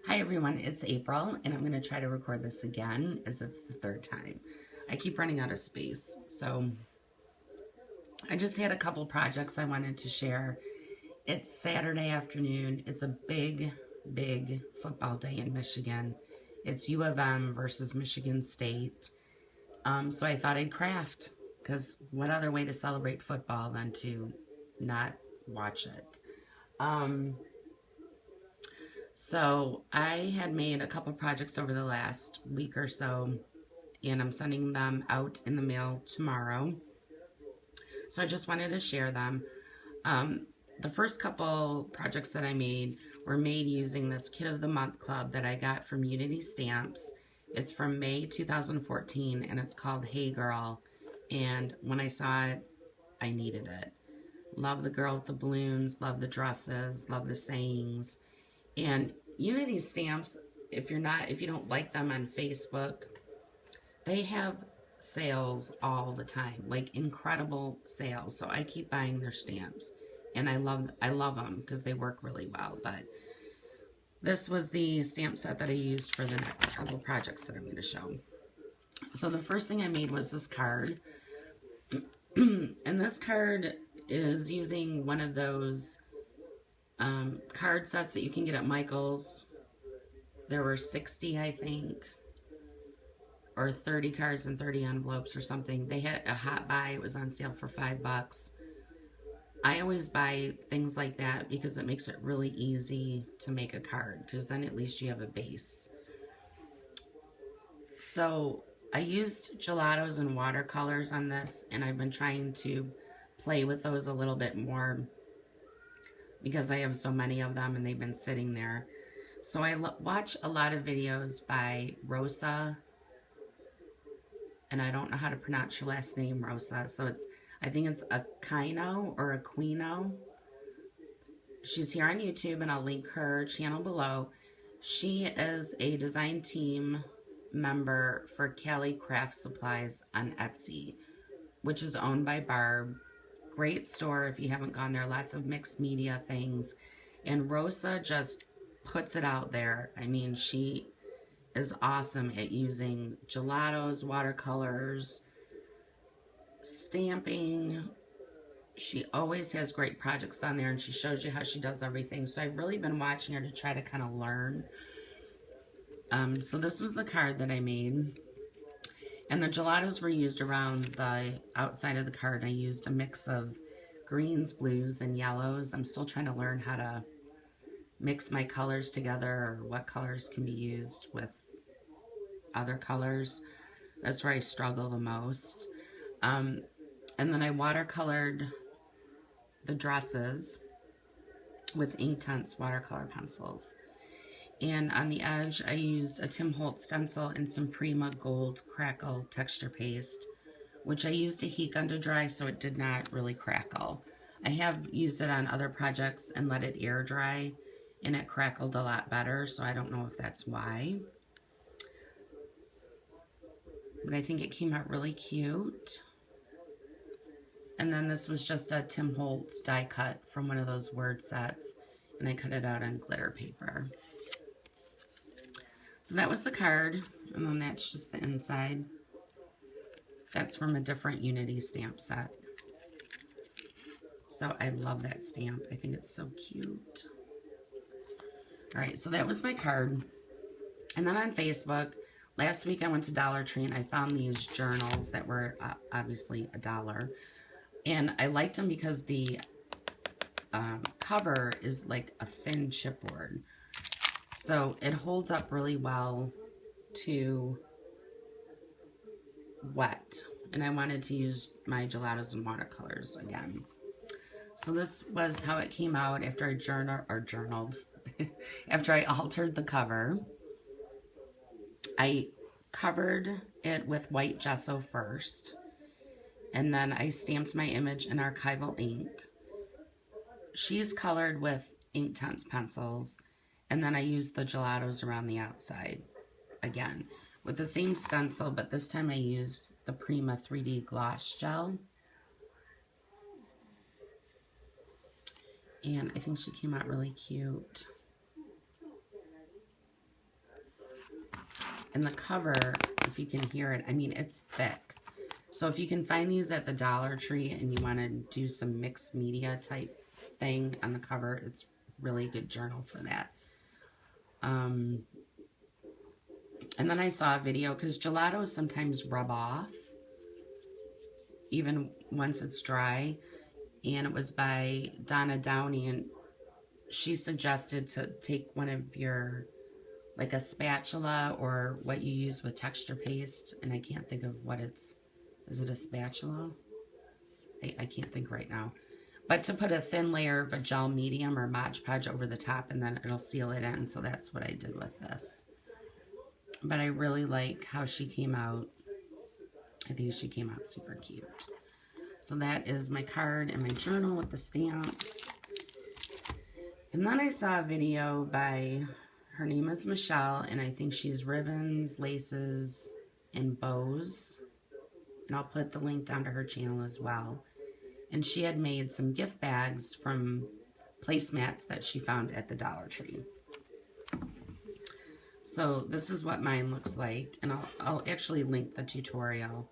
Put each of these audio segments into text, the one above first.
Hi everyone, it's April, and I'm going to try to record this again as it's the third time. I keep running out of space, so I just had a couple projects I wanted to share. It's Saturday afternoon. It's a big football day in Michigan. It's U of M versus Michigan State. So I thought I'd craft, because what other way to celebrate football than to not watch it? So I had made a couple projects over the last week or so, and I'm sending them out in the mail tomorrow. So I just wanted to share them. The first couple projects that I made were made using this Kit of the Month Club that I got from Unity Stamps. It's from May 2014, and it's called Hey Girl. And when I saw it, I needed it. Love the girl with the balloons, love the dresses, love the sayings. And Unity Stamps, if you don't like them on Facebook, they have sales all the time, like incredible sales. So I keep buying their stamps, and I love them because they work really well. But this was the stamp set that I used for the next couple projects that I'm going to show. So the first thing I made was this card. And this card is using one of those card sets that you can get at Michael's. There were 60, I think, or 30 cards and 30 envelopes or something. They had a hot buy. It was on sale for $5. I always buy things like that because it makes it really easy to make a card, because then at least you have a base. So I used gelatos and watercolors on this, and I've been trying to play with those a little bit more because I have so many of them and they've been sitting there. So I watch a lot of videos by Rosa, and I don't know how to pronounce your last name, Rosa. So I think it's Aquino or Aquino. She's here on YouTube, and I'll link her channel below. She is a design team member for Cali Craft Supplies on Etsy, which is owned by Barb. Great store if you haven't gone there. Lots of mixed media things. And Rosa just puts it out there. I mean, she is awesome at using gelatos, watercolors, stamping. She always has great projects on there, and she shows you how she does everything. So I've really been watching her to try to kind of learn. So this was the card that I made. And the gelatos were used around the outside of the card. I used a mix of greens, blues, and yellows. I'm still trying to learn how to mix my colors together, or what colors can be used with other colors. That's where I struggle the most. And then I watercolored the dresses with Inktense watercolor pencils. And on the edge, I used a Tim Holtz stencil and some Prima Gold Crackle texture paste, which I used a heat gun to dry so it did not really crackle. I have used it on other projects and let it air dry, and it crackled a lot better, so I don't know if that's why. But I think it came out really cute. And then this was just a Tim Holtz die cut from one of those word sets, and I cut it out on glitter paper. So that was the card, and then that's just the inside. That's from a different Unity stamp set. So I love that stamp. I think it's so cute. All right, so that was my card. And then on Facebook, last week I went to Dollar Tree and I found these journals that were obviously $1. And I liked them because the cover is like a thin chipboard. So it holds up really well to wet. And I wanted to use my gelatos and watercolors again. So this was how it came out after I journaled. After I altered the cover. I covered it with white gesso first. And then I stamped my image in archival ink. She's colored with Inktense pencils. And then I used the gelatos around the outside. Again, with the same stencil, but this time I used the Prima 3D Gloss Gel. And I think she came out really cute. And the cover, if you can hear it, I mean, it's thick. So if you can find these at the Dollar Tree and you want to do some mixed media type thing on the cover, it's really a good journal for that. And then I saw a video, because gelatos sometimes rub off, even once it's dry. And it was by Donna Downey, and she suggested to take one of your, like a spatula or what you use with texture paste, and I can't think of what it's, is it a spatula? I can't think right now. But to put a thin layer of a gel medium or Mod Podge over the top, and then it'll seal it in. So that's what I did with this. But I really like how she came out. I think she came out super cute. So that is my card and my journal with the stamps. And then I saw a video by, her name is Michelle, and I think she's ribbons, laces, and bows. And I'll put the link down to her channel as well. And she had made some gift bags from placemats that she found at the Dollar Tree. So this is what mine looks like. And I'll actually link the tutorial.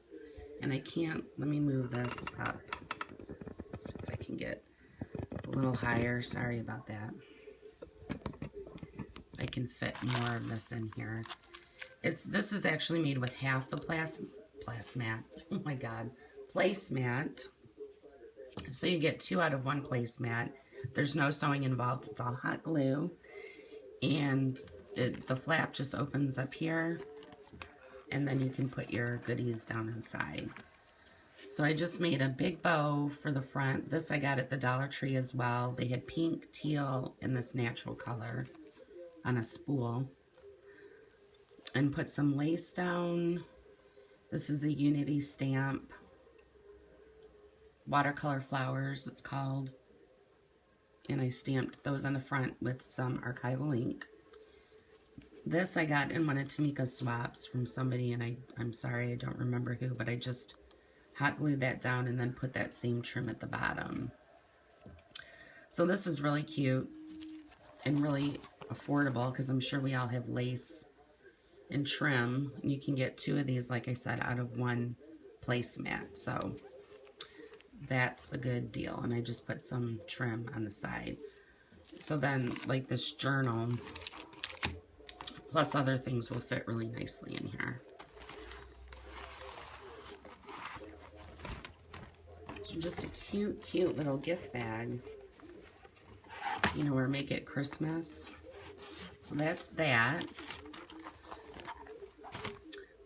And I can't, let me move this up. See if I can get a little higher. Sorry about that. I can fit more of this in here. This is actually made with half the placemat. Oh my God. Placemat. So you get 2 out of 1 placemat. There's no sewing involved. It's all hot glue. And the flap just opens up here. And then you can put your goodies down inside. So I just made a big bow for the front. This I got at the Dollar Tree as well. They had pink, teal, and this natural color on a spool. And put some lace down. This is a Unity stamp. Watercolor flowers, it's called. And I stamped those on the front with some archival ink. This I got in one of Tamika's swaps from somebody, and I'm sorry, I don't remember who, but I just hot glued that down and then put that same trim at the bottom. So this is really cute and really affordable, because I'm sure we all have lace and trim. And you can get 2 of these, like I said, out of 1 placemat. So that's a good deal. And I just put some trim on the side. So then, like this journal, plus other things, will fit really nicely in here. So just a cute, cute little gift bag. You know, or make it Christmas. So that's that.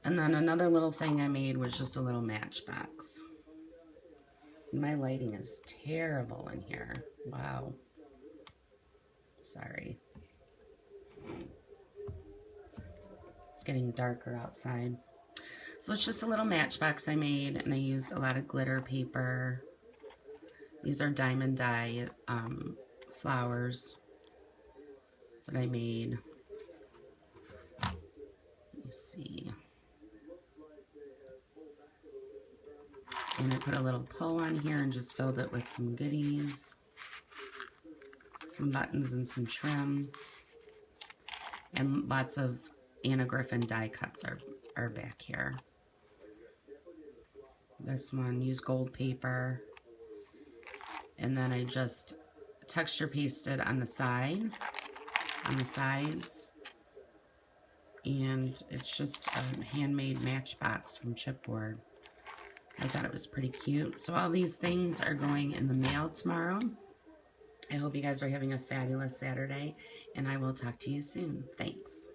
And then another little thing I made was just a little matchbox. My lighting is terrible in here. Wow. Sorry. It's getting darker outside. So it's just a little matchbox I made, and I used a lot of glitter paper. These are diamond dye flowers that I made. Let me see. And I put a little pull on here and just filled it with some goodies. Some buttons and some trim. And lots of Anna Griffin die cuts are back here. This one, use gold paper. And then I just texture pasted on the sides. And it's just a handmade matchbox from chipboard. I thought it was pretty cute. So all these things are going in the mail tomorrow. I hope you guys are having a fabulous Saturday, and I will talk to you soon. Thanks.